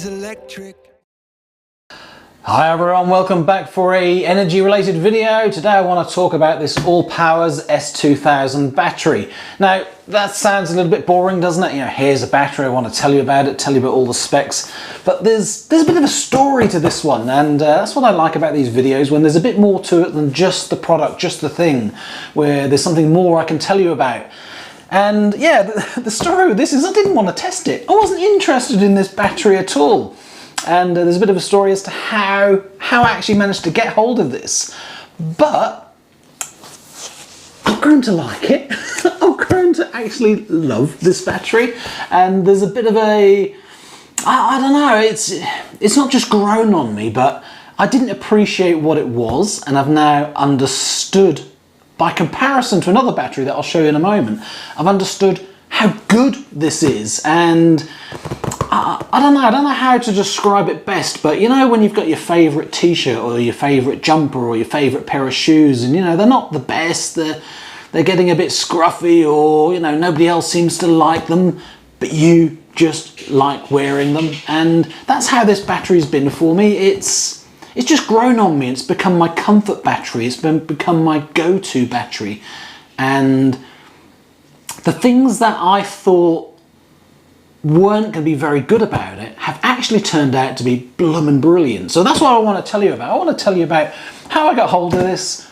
is electric. Hi everyone, welcome back for a energy related video. Today I want to talk about this Allpowers S2000 battery. Now that sounds a little bit boring, doesn't it? You know, here's a battery, I want to tell you about it, tell you about all the specs. But there's a bit of a story to this one, and that's what I like about these videos, when there's a bit more to it than just the product, just the thing, where there's something more I can tell you about. And yeah, the story with this is I didn't want to test it. I wasn't interested in this battery at all. And there's a bit of a story as to how I actually managed to get hold of this. But I've grown to like it. I've grown to actually love this battery. And there's a bit of a, I don't know, it's not just grown on me, but I didn't appreciate what it was, and I've now understood, by comparison to another battery that I'll show you in a moment, I've understood how good this is. And I don't know how to describe it best, but you know when you've got your favourite t-shirt or your favourite jumper or your favourite pair of shoes, and you know they're not the best, they're getting a bit scruffy, or you know nobody else seems to like them, but you just like wearing them. And that's how this battery's been for me. It's just grown on me. It's become my comfort battery. It's become my go-to battery. And the things that I thought weren't going to be very good about it have actually turned out to be bloomin' brilliant. So that's what I want to tell you about. I want to tell you about how I got hold of this,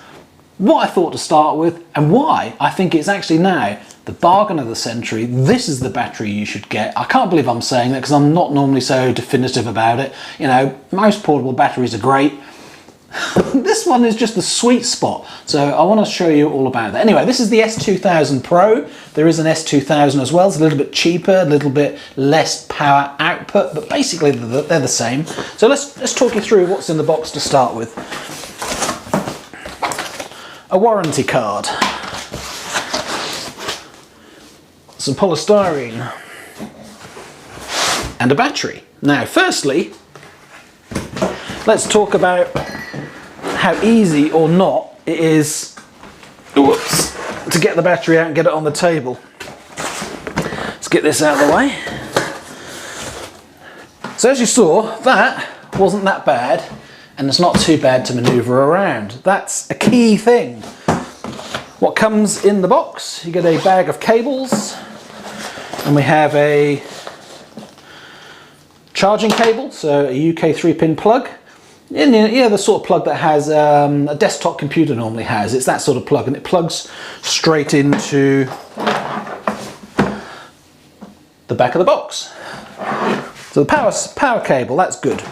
what I thought to start with, and why I think it's actually now the bargain of the century. This is the battery you should get. I can't believe I'm saying that, because I'm not normally so definitive about it. You know, most portable batteries are great. This one is just the sweet spot, so I want to show you all about that. Anyway, this is the S2000 Pro. There is an S2000 as well. It's a little bit cheaper, a little bit less power output, but basically they're the same. So let's talk you through what's in the box to start with. A warranty card, some polystyrene, and a battery. Now, firstly, let's talk about how easy or not it is to get the battery out and get it on the table. Let's get this out of the way. So as you saw, that wasn't that bad, and it's not too bad to maneuver around. That's a key thing. What comes in the box? You get a bag of cables, and we have a charging cable, so a UK 3-pin plug. And, you know, the sort of plug that has a desktop computer normally has. It's that sort of plug, and it plugs straight into the back of the box. So the power cable, that's good.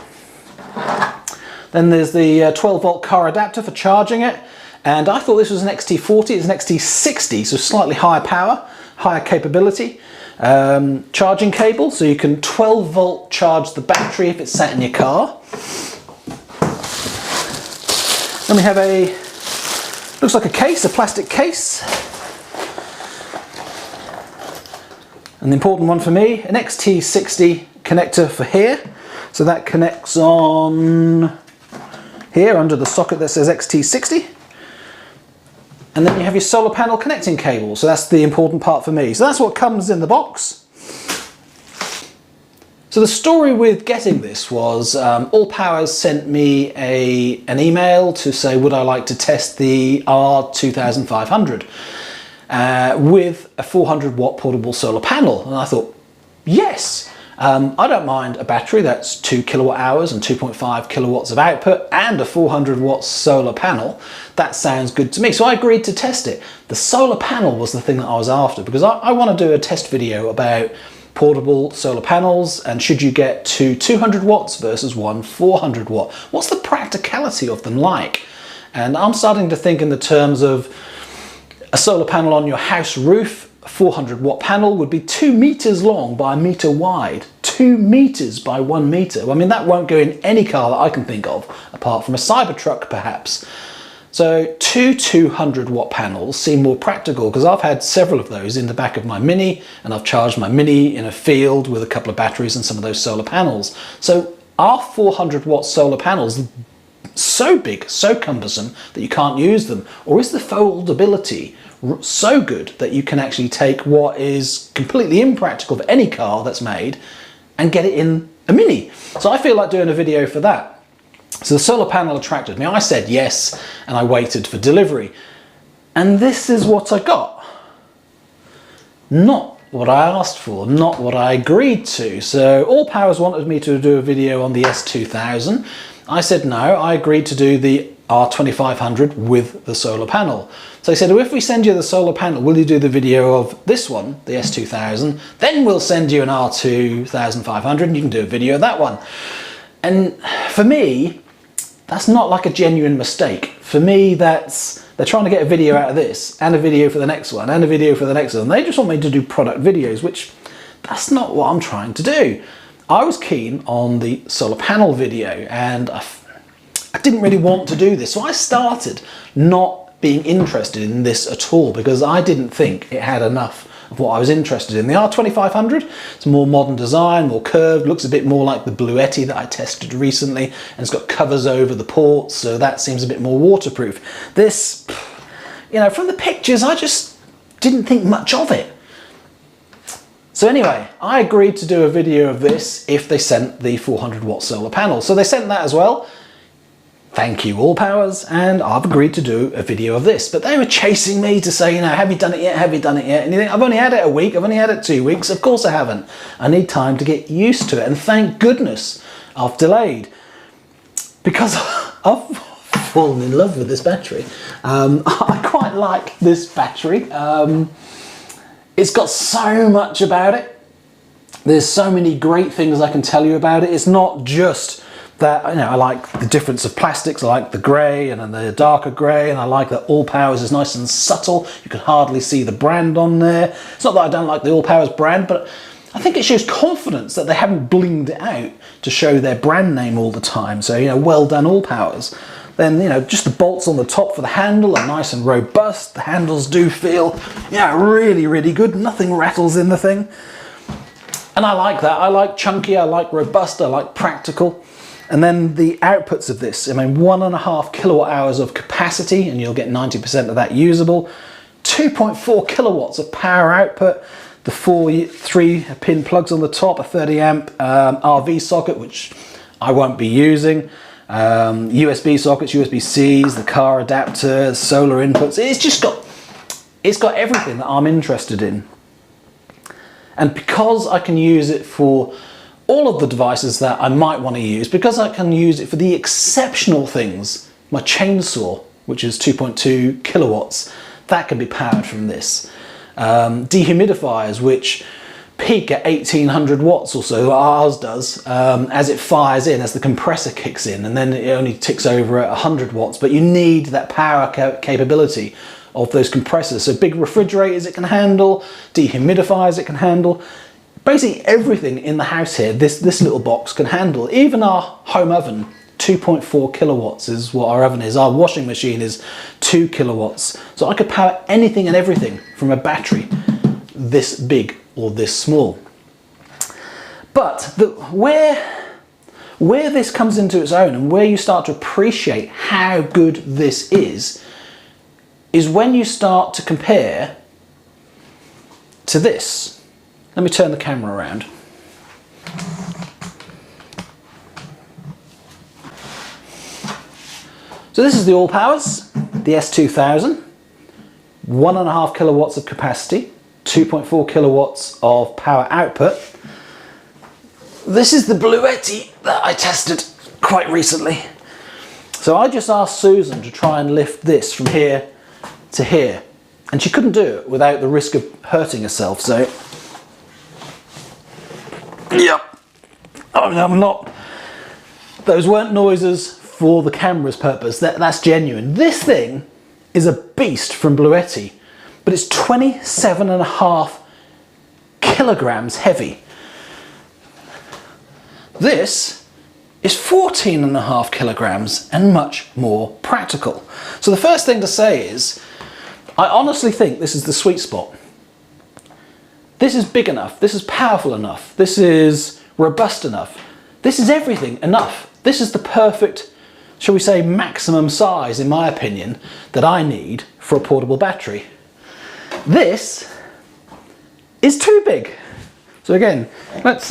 Then there's the 12-volt car adapter for charging it. And I thought this was an XT40, it's an XT60, so slightly higher power, higher capability. Charging cable, so you can 12-volt charge the battery if it's sat in your car. Then we have looks like a case, a plastic case. And the important one for me, an XT60 connector for here. So that connects on here under the socket that says XT60. And then you have your solar panel connecting cable. So that's the important part for me. So that's what comes in the box. So the story with getting this was Allpowers sent me an email to say would I like to test the R2500 with a 400 watt portable solar panel, and I thought yes, I don't mind a battery that's 2 kilowatt hours and 2.5 kilowatts of output and a 400 watt solar panel. That sounds good to me, so I agreed to test it. The solar panel was the thing that I was after, because I want to do a test video about portable solar panels, and should you get two 200 watts versus one 400 watt? What's the practicality of them like? And I'm starting to think in the terms of a solar panel on your house roof. A 400 watt panel would be 2 meters long by 1 meter wide. 2 meters by 1 meter. Well, I mean, that won't go in any car that I can think of, apart from a Cybertruck perhaps. So two 200 watt panels seem more practical, because I've had several of those in the back of my Mini, and I've charged my Mini in a field with a couple of batteries and some of those solar panels. So are 400 watt solar panels so big, so cumbersome that you can't use them? Or is the foldability so good that you can actually take what is completely impractical for any car that's made and get it in a Mini. So I feel like doing a video for that. So the solar panel attracted me. I said yes, and I waited for delivery. And this is what I got. Not what I asked for, not what I agreed to. So Allpowers wanted me to do a video on the S2000. I said no, I agreed to do the R2500 with the solar panel. So he said, well, if we send you the solar panel, will you do the video of this one, the S2000? Then we'll send you an R2500 and you can do a video of that one. And for me, that's not like a genuine mistake. For me, that's, they're trying to get a video out of this and a video for the next one and a video for the next one. They just want me to do product videos, which that's not what I'm trying to do. I was keen on the solar panel video and I didn't really want to do this. So I started not being interested in this at all because I didn't think it had enough of what I was interested in. The R2500, it's a more modern design, more curved, looks a bit more like the Bluetti that I tested recently, and it's got covers over the ports, so that seems a bit more waterproof. This, you know, from the pictures, I just didn't think much of it. So anyway, I agreed to do a video of this if they sent the 400 watt solar panel. So they sent that as well. Thank you, Allpowers, and I've agreed to do a video of this. But they were chasing me to say, you know, have you done it yet? Have you done it yet? And you think, I've only had it a week, I've only had it 2 weeks. Of course I haven't. I need time to get used to it. And thank goodness I've delayed because I've fallen in love with this battery. I quite like this battery. It's got so much about it. There's so many great things I can tell you about it. It's not just that, you know, I like the difference of plastics. I like the grey and then the darker grey, and I like that Allpowers is nice and subtle. You can hardly see the brand on there. It's not that I don't like the Allpowers brand, but I think it shows confidence that they haven't blinged it out to show their brand name all the time. So, you know, well done Allpowers. Then, you know, just the bolts on the top for the handle are nice and robust. The handles do feel, yeah, really, really good. Nothing rattles in the thing. And I like that. I like chunky, I like robust, I like practical. And then the outputs of this, I mean, 1.5 kilowatt hours of capacity, and you'll get 90% of that usable. 2.4 kilowatts of power output. The 3-pin plugs on the top, a 30 amp RV socket, which I won't be using. USB sockets, USB-Cs, the car adapter, solar inputs. It's got everything that I'm interested in. And because I can use it for all of the devices that I might want to use, because I can use it for the exceptional things, my chainsaw, which is 2.2 kilowatts, that can be powered from this. Dehumidifiers, which peak at 1800 watts or so, ours does, as it fires in, as the compressor kicks in, and then it only ticks over at 100 watts, but you need that power capability of those compressors. So big refrigerators it can handle, dehumidifiers it can handle. Basically everything in the house here, this little box can handle. Even our home oven, 2.4 kilowatts is what our oven is. Our washing machine is 2 kilowatts. So I could power anything and everything from a battery this big or this small. But where this comes into its own and where you start to appreciate how good this is when you start to compare to this. Let me turn the camera around. So this is the Allpowers, the S2000, 1.5 kilowatts of capacity, 2.4 kilowatts of power output. This is the Bluetti that I tested quite recently. So I just asked Susan to try and lift this from here to here, and she couldn't do it without the risk of hurting herself. So yep, I'm not, those weren't noises for the camera's purpose, that's genuine. This thing is a beast from Bluetti, but it's 27.5 kilograms heavy. This is 14.5 kilograms and much more practical. So the first thing to say is, I honestly think this is the sweet spot. This is big enough, this is powerful enough, this is robust enough, this is everything enough. This is the perfect, shall we say, maximum size, in my opinion, that I need for a portable battery. This is too big. So again, let's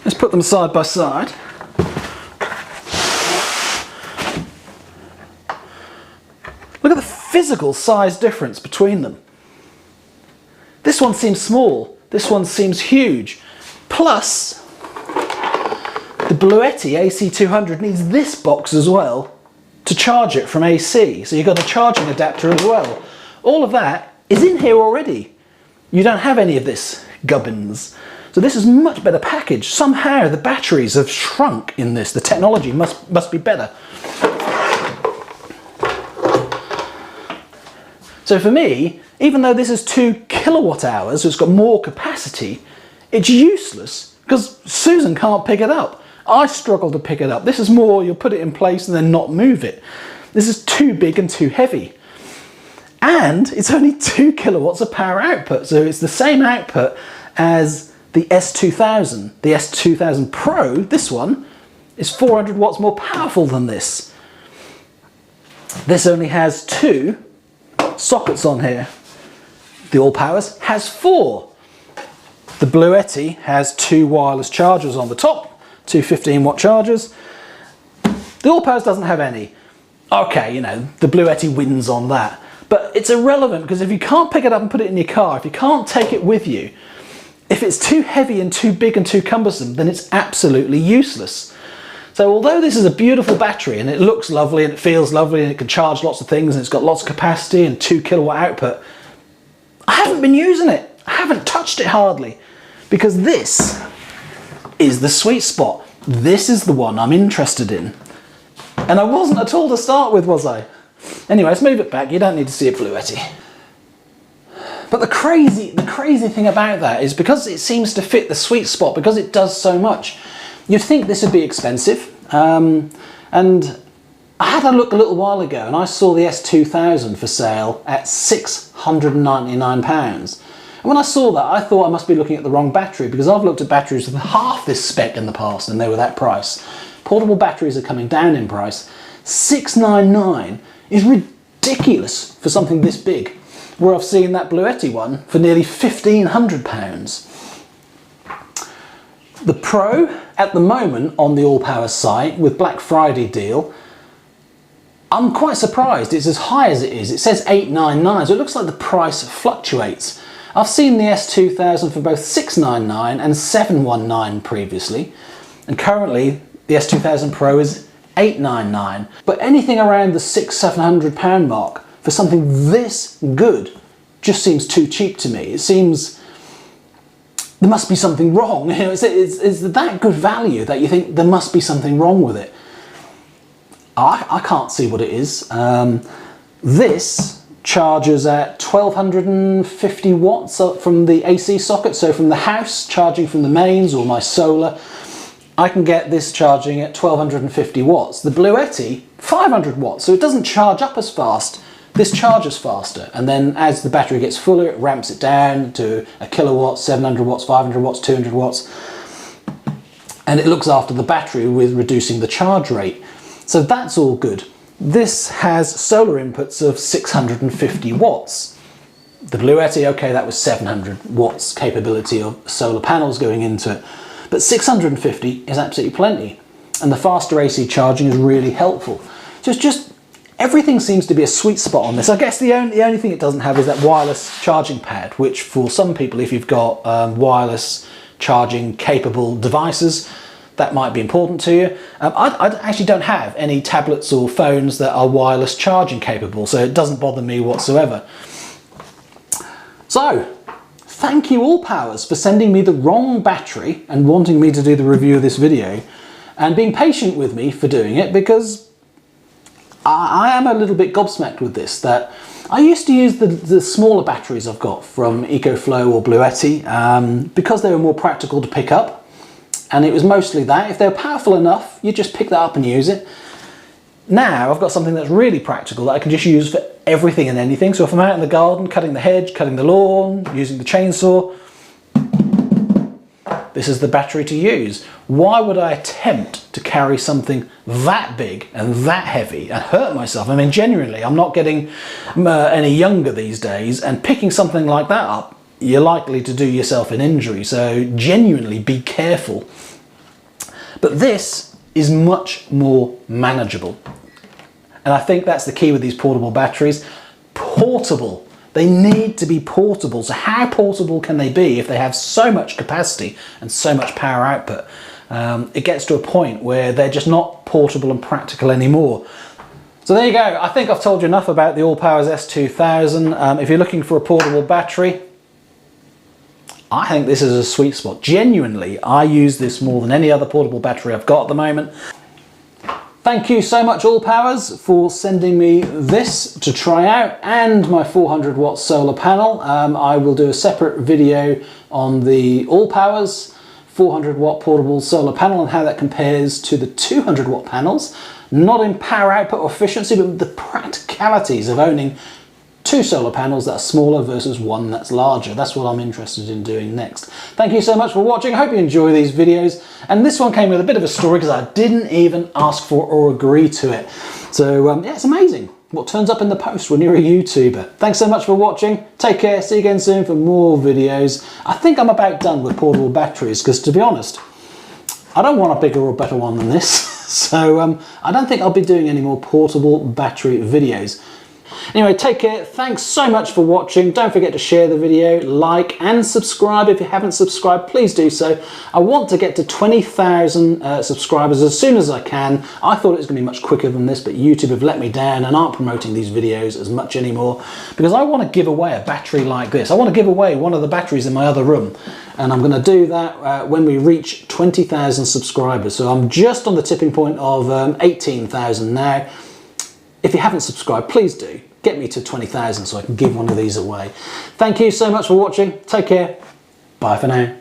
Let's put them side by side. Look at the physical size difference between them. This one seems small, this one seems huge. Plus, the Bluetti AC200 needs this box as well to charge it from AC. So you've got a charging adapter as well. All of that is in here already. You don't have any of this gubbins. So this is a much better package. Somehow the batteries have shrunk in this. The technology must be better. So for me, even though this is 2 kilowatt hours, so it's got more capacity, it's useless because Susan can't pick it up. I struggle to pick it up. This is more, you'll put it in place and then not move it. This is too big and too heavy. And it's only 2 kilowatts of power output. So it's the same output as the S2000. The S2000 Pro, this one, is 400 watts more powerful than this. This only has 2 sockets on here. The Allpowers has 4. The Bluetti has 2 wireless chargers on the top, 2 15-watt chargers. The Allpowers doesn't have any. Okay, you know, the Bluetti wins on that. But it's irrelevant because if you can't pick it up and put it in your car, if you can't take it with you, if it's too heavy and too big and too cumbersome, then it's absolutely useless. So although this is a beautiful battery and it looks lovely and it feels lovely and it can charge lots of things and it's got lots of capacity and 2 kilowatt output, I haven't been using it. I haven't touched it hardly because this is the sweet spot. This is the one I'm interested in. And I wasn't at all to start with, was I? Anyway, let's move it back. You don't need to see a Bluetti. But the crazy thing about that is because it seems to fit the sweet spot, because it does so much, you'd think this would be expensive. And I had a look a little while ago and I saw the S2000 for sale at £699. And when I saw that, I thought I must be looking at the wrong battery because I've looked at batteries with half this spec in the past and they were that price. Portable batteries are coming down in price. $699 is ridiculous for something this big, where I've seen that Bluetti one for nearly £1,500. The Pro, at the moment on the Allpowers site with Black Friday deal, I'm quite surprised it's as high as it is. It says $899, so it looks like the price fluctuates. I've seen the S2000 for both $699 and $719 previously, and currently the S2000 Pro is $899. But anything around the £600–700 mark for something this good just seems too cheap to me. It seems there must be something wrong. You know, it's that good value that you think there must be something wrong with it. I can't see what it is. This charges at 1250 watts from the AC socket, so from the house, charging from the mains or my solar, I can get this charging at 1250 watts. The Bluetti, 500 watts, so it doesn't charge up as fast. This charges faster, and then as the battery gets fuller, it ramps it down to a kilowatt, 700 watts, 500 watts, 200 watts, and it looks after the battery with reducing the charge rate. So that's all good. This has solar inputs of 650 watts. The Bluetti, okay, that was 700 watts capability of solar panels going into it, but 650 is absolutely plenty, and the faster AC charging is really helpful. So it's just, everything seems to be a sweet spot on this. I guess the only thing it doesn't have is that wireless charging pad, which for some people, if you've got wireless charging capable devices, that might be important to you. I actually don't have any tablets or phones that are wireless charging capable, so it doesn't bother me whatsoever. So, thank you Allpowers for sending me the wrong battery and wanting me to do the review of this video, and being patient with me for doing it, because I am a little bit gobsmacked with this. That I used to use the smaller batteries I've got from EcoFlow or Bluetti because they were more practical to pick up. And it was mostly that. If they're powerful enough, you just pick that up and use it. Now I've got something that's really practical that I can just use for everything and anything. So if I'm out in the garden, cutting the hedge, cutting the lawn, using the chainsaw, this is the battery to use. Why would I attempt to carry something that big and that heavy and hurt myself? I mean, genuinely, I'm not getting any younger these days, and picking something like that up, you're likely to do yourself an injury. So genuinely be careful But this is much more manageable. And I think that's the key with these portable batteries. Portable. They need to be portable. So how portable can they be if they have so much capacity and so much power output? It gets to a point where they're just not portable and practical anymore. So there you go. I think I've told you enough about the Allpowers S2000. If you're looking for a portable battery, I think this is a sweet spot. Genuinely, I use this more than any other portable battery I've got at the moment. Thank you so much, Allpowers, for sending me this to try out, and my 400 watt solar panel. I will do a separate video on the Allpowers 400 watt portable solar panel and how that compares to the 200 watt panels. Not in power output or efficiency, but the practicalities of owning two solar panels that are smaller versus one that's larger. That's what I'm interested in doing next. Thank you so much for watching. I hope you enjoy these videos. And this one came with a bit of a story because I didn't even ask for or agree to it. So yeah, it's amazing what turns up in the post when you're a YouTuber. Thanks so much for watching. Take care. See you again soon for more videos. I think I'm about done with portable batteries because, to be honest, I don't want a bigger or better one than this. So I don't think I'll be doing any more portable battery videos. Anyway, take care. Thanks so much for watching. Don't forget to share the video, like and subscribe. If you haven't subscribed, please do so. I want to get to 20,000 subscribers as soon as I can. I thought it was going to be much quicker than this, but YouTube have let me down and aren't promoting these videos as much anymore because I want to give away a battery like this. I want to give away one of the batteries in my other room, and I'm going to do that when we reach 20,000 subscribers. So I'm just on the tipping point of 18,000 now. If you haven't subscribed, please do. Get me to 20,000 so I can give one of these away. Thank you so much for watching. Take care. Bye for now.